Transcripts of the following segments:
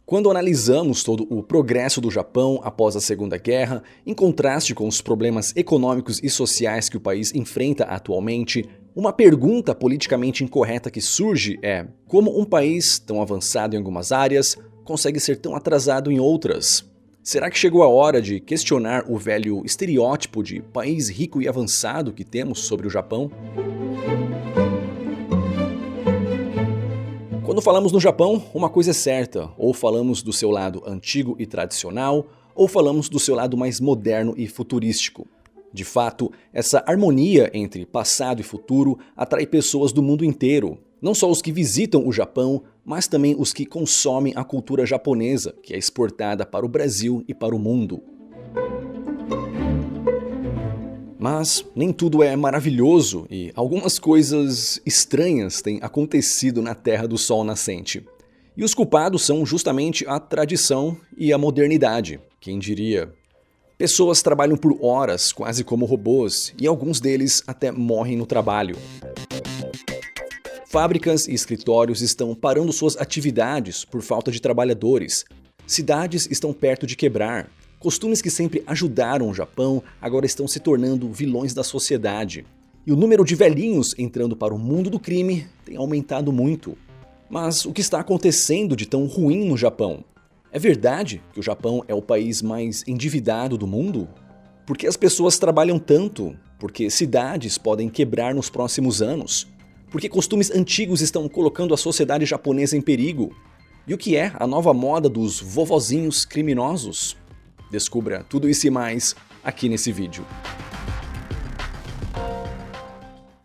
Quando analisamos todo o progresso do Japão após a Segunda Guerra, em contraste com os problemas econômicos e sociais que o país enfrenta atualmente, uma pergunta politicamente incorreta que surge é: como um país tão avançado em algumas áreas consegue ser tão atrasado em outras? Será que chegou a hora de questionar o velho estereótipo de país rico e avançado que temos sobre o Japão? Quando falamos no Japão, uma coisa é certa: ou falamos do seu lado antigo e tradicional, ou falamos do seu lado mais moderno e futurístico. De fato, essa harmonia entre passado e futuro atrai pessoas do mundo inteiro, não só os que visitam o Japão, mas também os que consomem a cultura japonesa, que é exportada para o Brasil e para o mundo. Mas nem tudo é maravilhoso e algumas coisas estranhas têm acontecido na Terra do Sol Nascente. E os culpados são justamente a tradição e a modernidade, quem diria? Pessoas trabalham por horas, quase como robôs, e alguns deles até morrem no trabalho. Fábricas e escritórios estão parando suas atividades por falta de trabalhadores. Cidades estão perto de quebrar. Costumes que sempre ajudaram o Japão agora estão se tornando vilões da sociedade. E o número de velhinhos entrando para o mundo do crime tem aumentado muito. Mas o que está acontecendo de tão ruim no Japão? É verdade que o Japão é o país mais endividado do mundo? Por que as pessoas trabalham tanto? Por que cidades podem quebrar nos próximos anos? Por que costumes antigos estão colocando a sociedade japonesa em perigo? E o que é a nova moda dos vovozinhos criminosos? Descubra tudo isso e mais aqui nesse vídeo.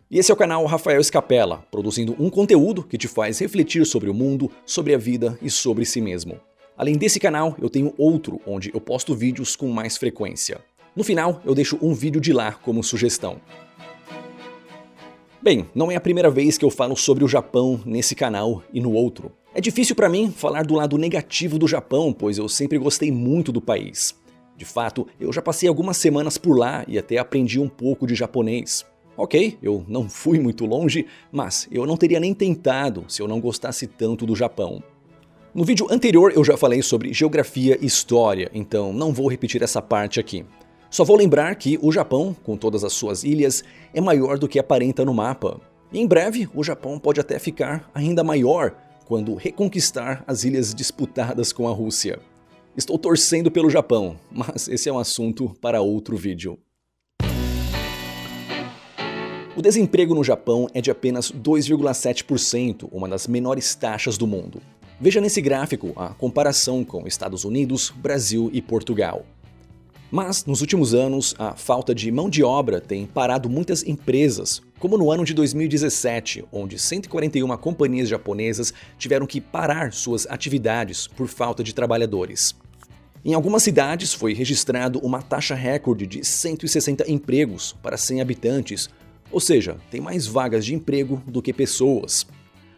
E esse é o canal Rafael Scapella, produzindo um conteúdo que te faz refletir sobre o mundo, sobre a vida e sobre si mesmo. Além desse canal, eu tenho outro onde eu posto vídeos com mais frequência. No final, eu deixo um vídeo de lá como sugestão. Bem, não é a primeira vez que eu falo sobre o Japão nesse canal e no outro. É difícil para mim falar do lado negativo do Japão, pois eu sempre gostei muito do país. De fato, eu já passei algumas semanas por lá e até aprendi um pouco de japonês. Ok, eu não fui muito longe, mas eu não teria nem tentado se eu não gostasse tanto do Japão. No vídeo anterior eu já falei sobre geografia e história, então não vou repetir essa parte aqui. Só vou lembrar que o Japão, com todas as suas ilhas, é maior do que aparenta no mapa. E em breve, o Japão pode até ficar ainda maior quando reconquistar as ilhas disputadas com a Rússia. Estou torcendo pelo Japão, mas esse é um assunto para outro vídeo. O desemprego no Japão é de apenas 2,7%, uma das menores taxas do mundo. Veja nesse gráfico a comparação com Estados Unidos, Brasil e Portugal. Mas, nos últimos anos, a falta de mão de obra tem parado muitas empresas, como no ano de 2017, onde 141 companhias japonesas tiveram que parar suas atividades por falta de trabalhadores. Em algumas cidades foi registrado uma taxa recorde de 160 empregos para 100 habitantes, ou seja, tem mais vagas de emprego do que pessoas.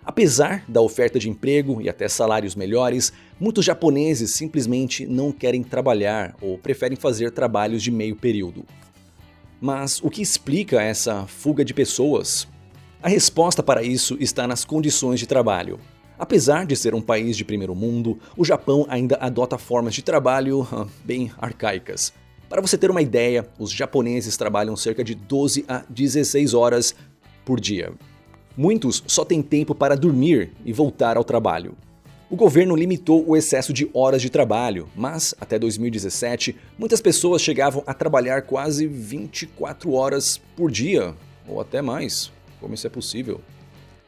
Apesar da oferta de emprego e até salários melhores, muitos japoneses simplesmente não querem trabalhar ou preferem fazer trabalhos de meio período. Mas o que explica essa fuga de pessoas? A resposta para isso está nas condições de trabalho. Apesar de ser um país de primeiro mundo, o Japão ainda adota formas de trabalho bem arcaicas. Para você ter uma ideia, os japoneses trabalham cerca de 12 a 16 horas por dia. Muitos só têm tempo para dormir e voltar ao trabalho. O governo limitou o excesso de horas de trabalho, mas até 2017, muitas pessoas chegavam a trabalhar quase 24 horas por dia, ou até mais. Como isso é possível?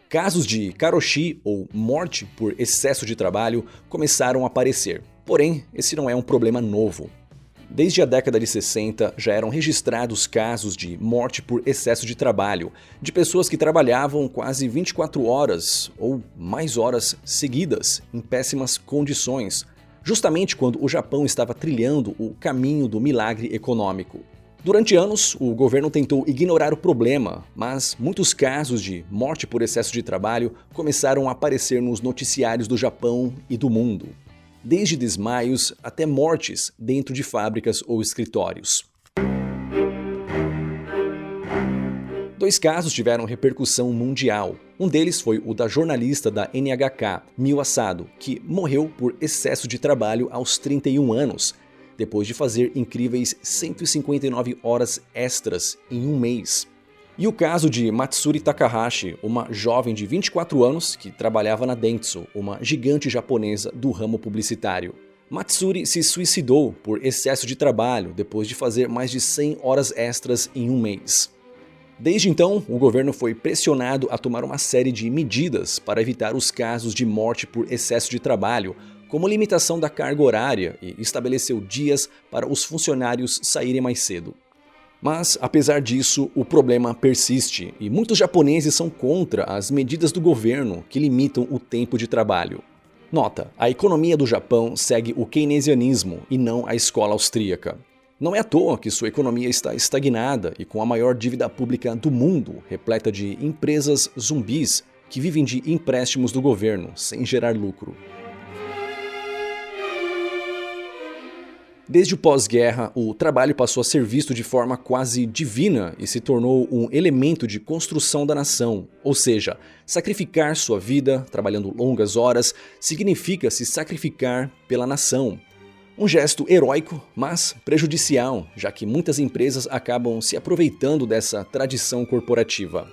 Casos de karoshi, ou morte por excesso de trabalho, começaram a aparecer. Porém, esse não é um problema novo. Desde a década de 60, já eram registrados casos de morte por excesso de trabalho, de pessoas que trabalhavam quase 24 horas ou mais horas seguidas, em péssimas condições, justamente quando o Japão estava trilhando o caminho do milagre econômico. Durante anos, o governo tentou ignorar o problema, mas muitos casos de morte por excesso de trabalho começaram a aparecer nos noticiários do Japão e do mundo. Desde desmaios até mortes dentro de fábricas ou escritórios. 2 casos tiveram repercussão mundial. Um deles foi o da jornalista da NHK, Mio Asado, que morreu por excesso de trabalho aos 31 anos, depois de fazer incríveis 159 horas extras em um mês. E o caso de Matsuri Takahashi, uma jovem de 24 anos que trabalhava na Dentsu, uma gigante japonesa do ramo publicitário. Matsuri se suicidou por excesso de trabalho depois de fazer mais de 100 horas extras em um mês. Desde então, o governo foi pressionado a tomar uma série de medidas para evitar os casos de morte por excesso de trabalho, como limitação da carga horária e estabeleceu dias para os funcionários saírem mais cedo. Mas, apesar disso, o problema persiste e muitos japoneses são contra as medidas do governo que limitam o tempo de trabalho. Nota: a economia do Japão segue o keynesianismo e não a escola austríaca. Não é à toa que sua economia está estagnada e com a maior dívida pública do mundo, repleta de empresas zumbis que vivem de empréstimos do governo, sem gerar lucro. Desde o pós-guerra, o trabalho passou a ser visto de forma quase divina e se tornou um elemento de construção da nação, ou seja, sacrificar sua vida, trabalhando longas horas, significa se sacrificar pela nação. Um gesto heróico, mas prejudicial, já que muitas empresas acabam se aproveitando dessa tradição corporativa.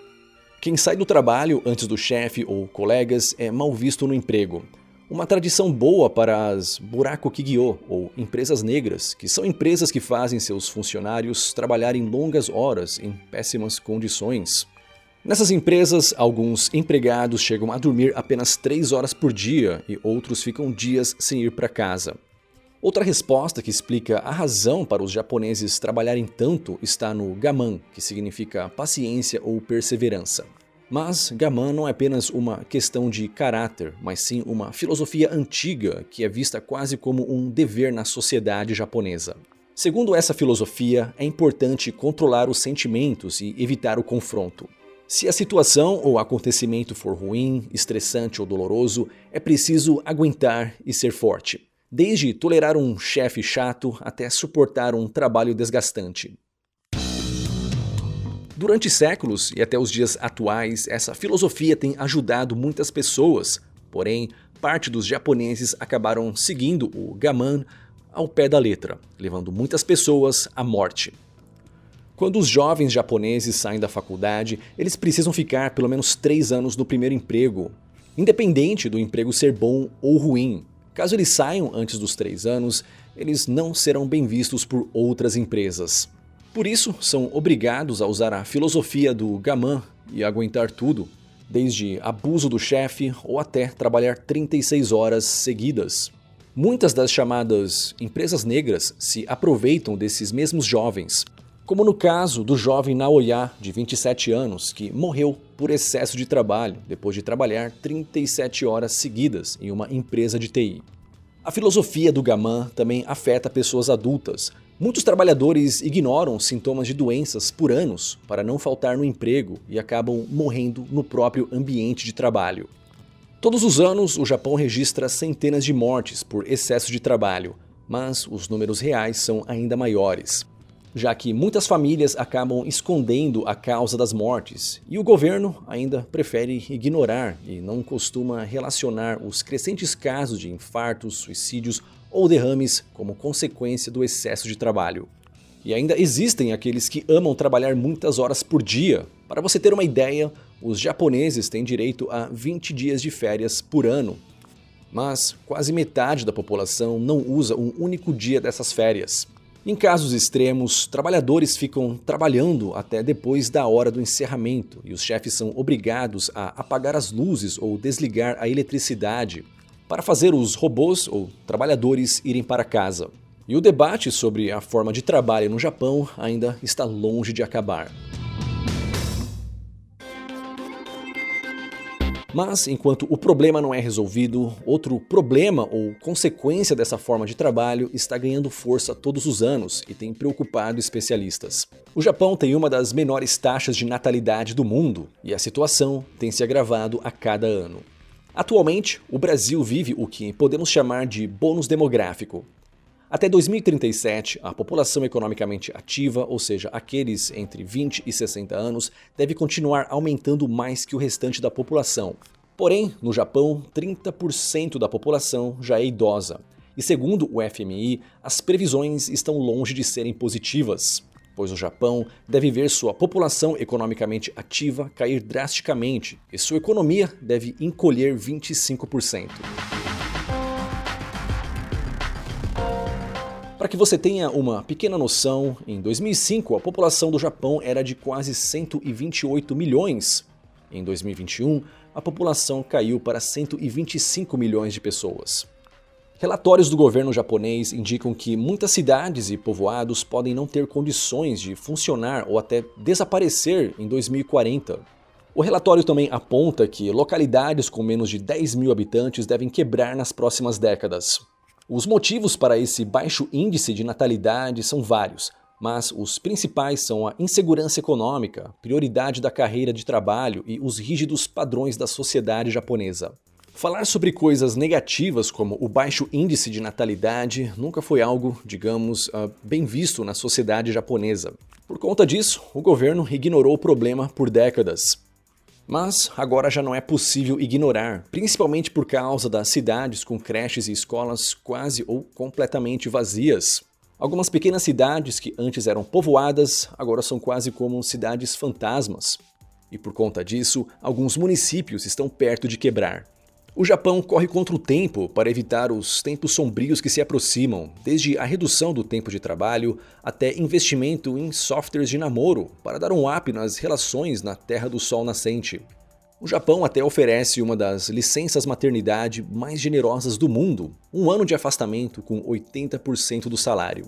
Quem sai do trabalho antes do chefe ou colegas é mal visto no emprego. Uma tradição boa para as buraco kigyo, ou empresas negras, que são empresas que fazem seus funcionários trabalharem longas horas em péssimas condições. Nessas empresas, alguns empregados chegam a dormir apenas 3 horas por dia e outros ficam dias sem ir para casa. Outra resposta que explica a razão para os japoneses trabalharem tanto está no gaman, que significa paciência ou perseverança. Mas gaman não é apenas uma questão de caráter, mas sim uma filosofia antiga que é vista quase como um dever na sociedade japonesa. Segundo essa filosofia, é importante controlar os sentimentos e evitar o confronto. Se a situação ou acontecimento for ruim, estressante ou doloroso, é preciso aguentar e ser forte. Desde tolerar um chefe chato até suportar um trabalho desgastante. Durante séculos e até os dias atuais, essa filosofia tem ajudado muitas pessoas, porém, parte dos japoneses acabaram seguindo o gaman ao pé da letra, levando muitas pessoas à morte. Quando os jovens japoneses saem da faculdade, eles precisam ficar pelo menos 3 anos no primeiro emprego, independente do emprego ser bom ou ruim. Caso eles saiam antes dos 3 anos, eles não serão bem vistos por outras empresas. Por isso, são obrigados a usar a filosofia do gaman e aguentar tudo, desde abuso do chefe ou até trabalhar 36 horas seguidas. Muitas das chamadas empresas negras se aproveitam desses mesmos jovens, como no caso do jovem Naoya, de 27 anos, que morreu por excesso de trabalho depois de trabalhar 37 horas seguidas em uma empresa de TI. A filosofia do gaman também afeta pessoas adultas. Muitos trabalhadores ignoram sintomas de doenças por anos para não faltar no emprego e acabam morrendo no próprio ambiente de trabalho. Todos os anos, o Japão registra centenas de mortes por excesso de trabalho, mas os números reais são ainda maiores, já que muitas famílias acabam escondendo a causa das mortes e o governo ainda prefere ignorar e não costuma relacionar os crescentes casos de infartos, suicídios ou derrames como consequência do excesso de trabalho. E ainda existem aqueles que amam trabalhar muitas horas por dia. Para você ter uma ideia, os japoneses têm direito a 20 dias de férias por ano. Mas quase metade da população não usa um único dia dessas férias. Em casos extremos, trabalhadores ficam trabalhando até depois da hora do encerramento e os chefes são obrigados a apagar as luzes ou desligar a eletricidade para fazer os robôs ou trabalhadores irem para casa. E o debate sobre a forma de trabalho no Japão ainda está longe de acabar. Mas, enquanto o problema não é resolvido, outro problema ou consequência dessa forma de trabalho está ganhando força todos os anos e tem preocupado especialistas. O Japão tem uma das menores taxas de natalidade do mundo e a situação tem se agravado a cada ano. Atualmente, o Brasil vive o que podemos chamar de bônus demográfico. Até 2037, a população economicamente ativa, ou seja, aqueles entre 20 e 60 anos, deve continuar aumentando mais que o restante da população. Porém, no Japão, 30% da população já é idosa. E segundo o FMI, as previsões estão longe de serem positivas, pois o Japão deve ver sua população economicamente ativa cair drasticamente e sua economia deve encolher 25%. Para que você tenha uma pequena noção, em 2005 a população do Japão era de quase 128 milhões. Em 2021, a população caiu para 125 milhões de pessoas. Relatórios do governo japonês indicam que muitas cidades e povoados podem não ter condições de funcionar ou até desaparecer em 2040. O relatório também aponta que localidades com menos de 10 mil habitantes devem quebrar nas próximas décadas. Os motivos para esse baixo índice de natalidade são vários, mas os principais são a insegurança econômica, prioridade da carreira de trabalho e os rígidos padrões da sociedade japonesa. Falar sobre coisas negativas como o baixo índice de natalidade nunca foi algo, digamos, bem visto na sociedade japonesa. Por conta disso, o governo ignorou o problema por décadas. Mas agora já não é possível ignorar, principalmente por causa das cidades com creches e escolas quase ou completamente vazias. Algumas pequenas cidades que antes eram povoadas agora são quase como cidades fantasmas. E por conta disso, alguns municípios estão perto de quebrar. O Japão corre contra o tempo para evitar os tempos sombrios que se aproximam, desde a redução do tempo de trabalho até investimento em softwares de namoro para dar um up nas relações na Terra do Sol nascente. O Japão até oferece uma das licenças maternidade mais generosas do mundo, 1 ano de afastamento com 80% do salário.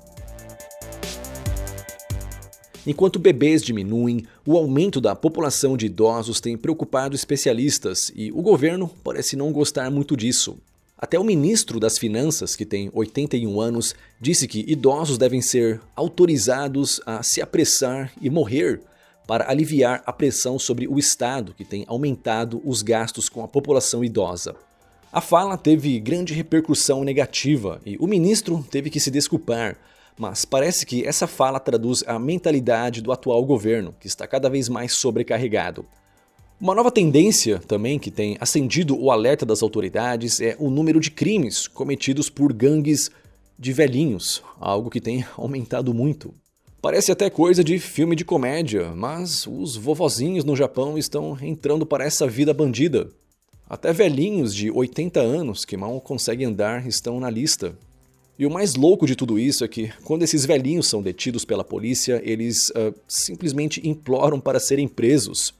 Enquanto bebês diminuem, o aumento da população de idosos tem preocupado especialistas e o governo parece não gostar muito disso. Até o ministro das Finanças, que tem 81 anos, disse que idosos devem ser autorizados a se apressar e morrer para aliviar a pressão sobre o Estado, que tem aumentado os gastos com a população idosa. A fala teve grande repercussão negativa e o ministro teve que se desculpar. Mas parece que essa fala traduz a mentalidade do atual governo, que está cada vez mais sobrecarregado. Uma nova tendência também que tem acendido o alerta das autoridades é o número de crimes cometidos por gangues de velhinhos, algo que tem aumentado muito. Parece até coisa de filme de comédia, mas os vovozinhos no Japão estão entrando para essa vida bandida. Até velhinhos de 80 anos que mal conseguem andar estão na lista. E o mais louco de tudo isso é que, quando esses velhinhos são detidos pela polícia, eles simplesmente imploram para serem presos.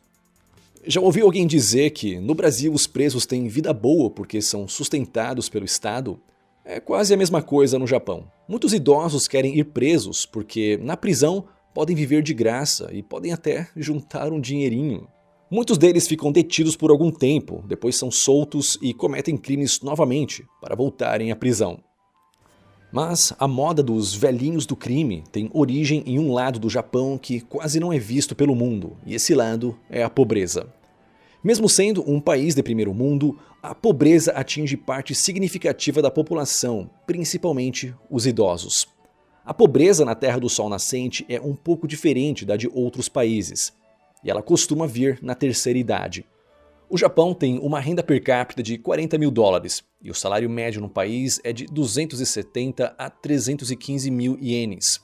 Já ouvi alguém dizer que no Brasil os presos têm vida boa porque são sustentados pelo Estado? É quase a mesma coisa no Japão. Muitos idosos querem ir presos porque na prisão podem viver de graça e podem até juntar um dinheirinho. Muitos deles ficam detidos por algum tempo, depois são soltos e cometem crimes novamente para voltarem à prisão. Mas a moda dos velhinhos do crime tem origem em um lado do Japão que quase não é visto pelo mundo, e esse lado é a pobreza. Mesmo sendo um país de primeiro mundo, a pobreza atinge parte significativa da população, principalmente os idosos. A pobreza na Terra do Sol nascente é um pouco diferente da de outros países, e ela costuma vir na terceira idade. O Japão tem uma renda per capita de 40 mil dólares e o salário médio no país é de 270 a 315 mil ienes,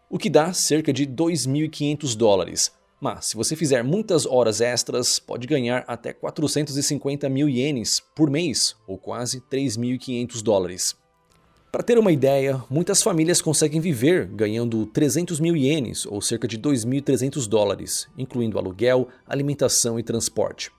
o que dá cerca de 2.500 dólares. Mas se você fizer muitas horas extras, pode ganhar até 450 mil ienes por mês, ou quase 3.500 dólares. Para ter uma ideia, muitas famílias conseguem viver ganhando 300 mil ienes, ou cerca de 2.300 dólares, incluindo aluguel, alimentação e transporte.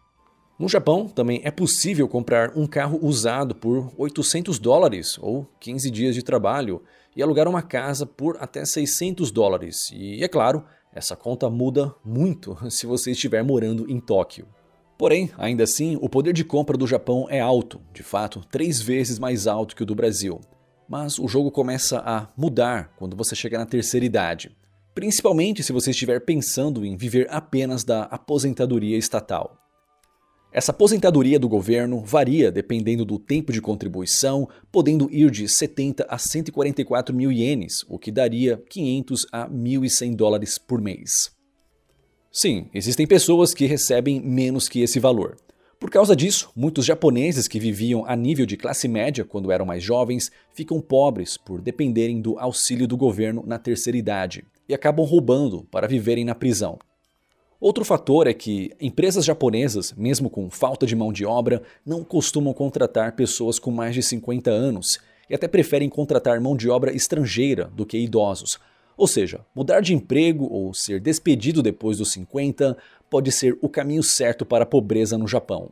No Japão, também é possível comprar um carro usado por 800 dólares ou 15 dias de trabalho e alugar uma casa por até 600 dólares. E, é claro, essa conta muda muito se você estiver morando em Tóquio. Porém, ainda assim, o poder de compra do Japão é alto, de fato, 3 vezes mais alto que o do Brasil. Mas o jogo começa a mudar quando você chegar na terceira idade, principalmente se você estiver pensando em viver apenas da aposentadoria estatal. Essa aposentadoria do governo varia dependendo do tempo de contribuição, podendo ir de 70 a 144 mil ienes, o que daria 500 a 1.100 dólares por mês. Sim, existem pessoas que recebem menos que esse valor. Por causa disso, muitos japoneses que viviam a nível de classe média quando eram mais jovens ficam pobres por dependerem do auxílio do governo na terceira idade e acabam roubando para viverem na prisão. Outro fator é que empresas japonesas, mesmo com falta de mão de obra, não costumam contratar pessoas com mais de 50 anos e até preferem contratar mão de obra estrangeira do que idosos. Ou seja, mudar de emprego ou ser despedido depois dos 50 pode ser o caminho certo para a pobreza no Japão.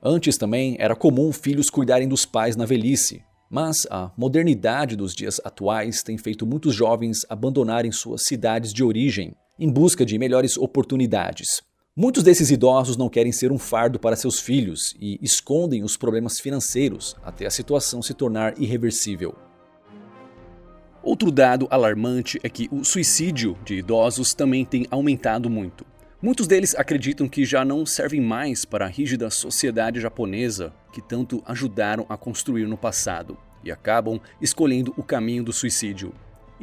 Antes também era comum filhos cuidarem dos pais na velhice, mas a modernidade dos dias atuais tem feito muitos jovens abandonarem suas cidades de origem em busca de melhores oportunidades. Muitos desses idosos não querem ser um fardo para seus filhos e escondem os problemas financeiros até a situação se tornar irreversível. Outro dado alarmante é que o suicídio de idosos também tem aumentado muito. Muitos deles acreditam que já não servem mais para a rígida sociedade japonesa que tanto ajudaram a construir no passado e acabam escolhendo o caminho do suicídio.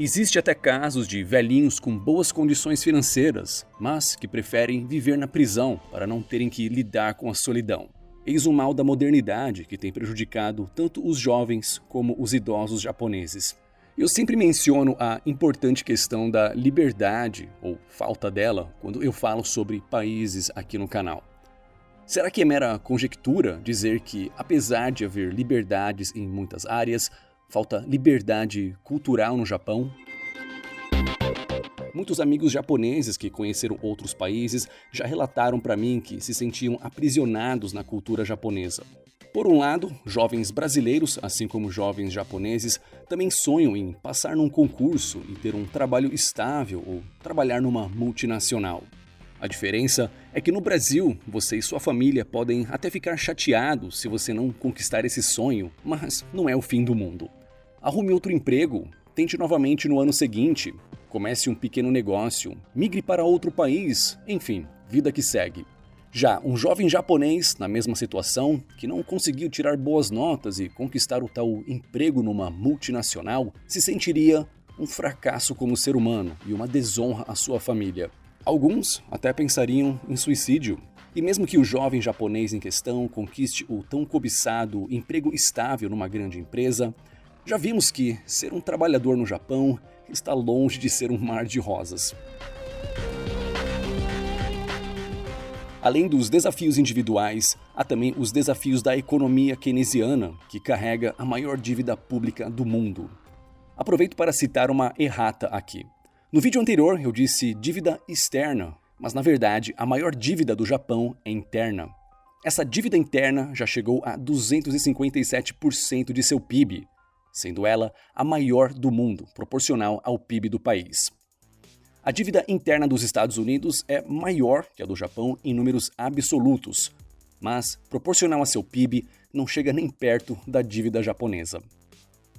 Existe até casos de velhinhos com boas condições financeiras, mas que preferem viver na prisão para não terem que lidar com a solidão. Eis um mal da modernidade que tem prejudicado tanto os jovens como os idosos japoneses. Eu sempre menciono a importante questão da liberdade, ou falta dela, quando eu falo sobre países aqui no canal. Será que é mera conjectura dizer que, apesar de haver liberdades em muitas áreas, falta liberdade cultural no Japão? Muitos amigos japoneses que conheceram outros países já relataram para mim que se sentiam aprisionados na cultura japonesa. Por um lado, jovens brasileiros, assim como jovens japoneses, também sonham em passar num concurso e ter um trabalho estável ou trabalhar numa multinacional. A diferença é que no Brasil, você e sua família podem até ficar chateados se você não conquistar esse sonho, mas não é o fim do mundo. Arrume outro emprego, tente novamente no ano seguinte, comece um pequeno negócio, migre para outro país, enfim, vida que segue. Já um jovem japonês, na mesma situação, que não conseguiu tirar boas notas e conquistar o tal emprego numa multinacional, se sentiria um fracasso como ser humano e uma desonra à sua família. Alguns até pensariam em suicídio. E mesmo que o jovem japonês em questão conquiste o tão cobiçado emprego estável numa grande empresa, já vimos que ser um trabalhador no Japão está longe de ser um mar de rosas. Além dos desafios individuais, há também os desafios da economia keynesiana, que carrega a maior dívida pública do mundo. Aproveito para citar uma errata aqui. No vídeo anterior eu disse dívida externa, mas na verdade a maior dívida do Japão é interna. Essa dívida interna já chegou a 257% de seu PIB, sendo ela a maior do mundo, proporcional ao PIB do país. A dívida interna dos Estados Unidos é maior que a do Japão em números absolutos, mas, proporcional a seu PIB, não chega nem perto da dívida japonesa.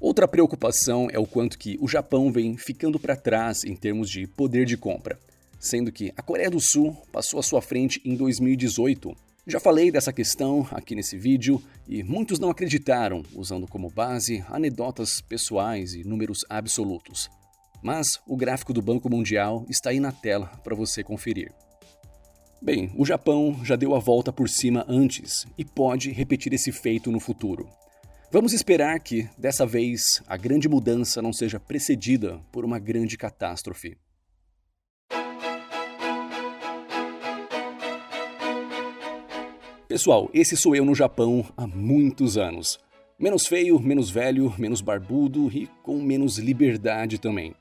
Outra preocupação é o quanto que o Japão vem ficando para trás em termos de poder de compra, sendo que a Coreia do Sul passou à sua frente em 2018. Já falei dessa questão aqui nesse vídeo e muitos não acreditaram, usando como base anedotas pessoais e números absolutos. Mas o gráfico do Banco Mundial está aí na tela para você conferir. Bem, o Japão já deu a volta por cima antes e pode repetir esse feito no futuro. Vamos esperar que, dessa vez, a grande mudança não seja precedida por uma grande catástrofe. Pessoal, esse sou eu no Japão há muitos anos. Menos feio, menos velho, menos barbudo e com menos liberdade também.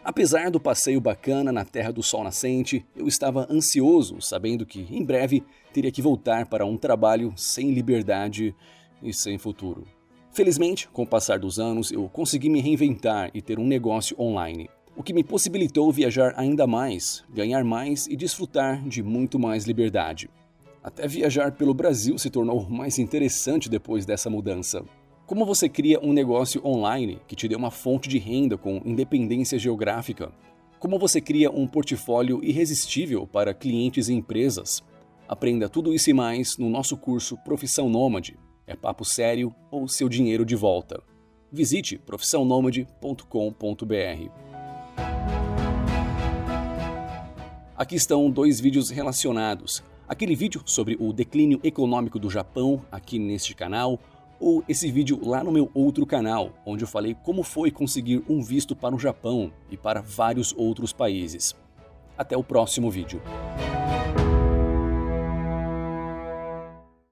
Apesar do passeio bacana na Terra do Sol Nascente, eu estava ansioso, sabendo que, em breve, teria que voltar para um trabalho sem liberdade e sem futuro. Felizmente, com o passar dos anos, eu consegui me reinventar e ter um negócio online, o que me possibilitou viajar ainda mais, ganhar mais e desfrutar de muito mais liberdade. Até viajar pelo Brasil se tornou mais interessante depois dessa mudança. Como você cria um negócio online que te dê uma fonte de renda com independência geográfica? Como você cria um portfólio irresistível para clientes e empresas? Aprenda tudo isso e mais no nosso curso Profissão Nômade. É papo sério ou seu dinheiro de volta. Visite profissãonomade.com.br. Aqui estão 2 vídeos relacionados. Aquele vídeo sobre o declínio econômico do Japão aqui neste canal, ou esse vídeo lá no meu outro canal, onde eu falei como foi conseguir um visto para o Japão e para vários outros países. Até o próximo vídeo.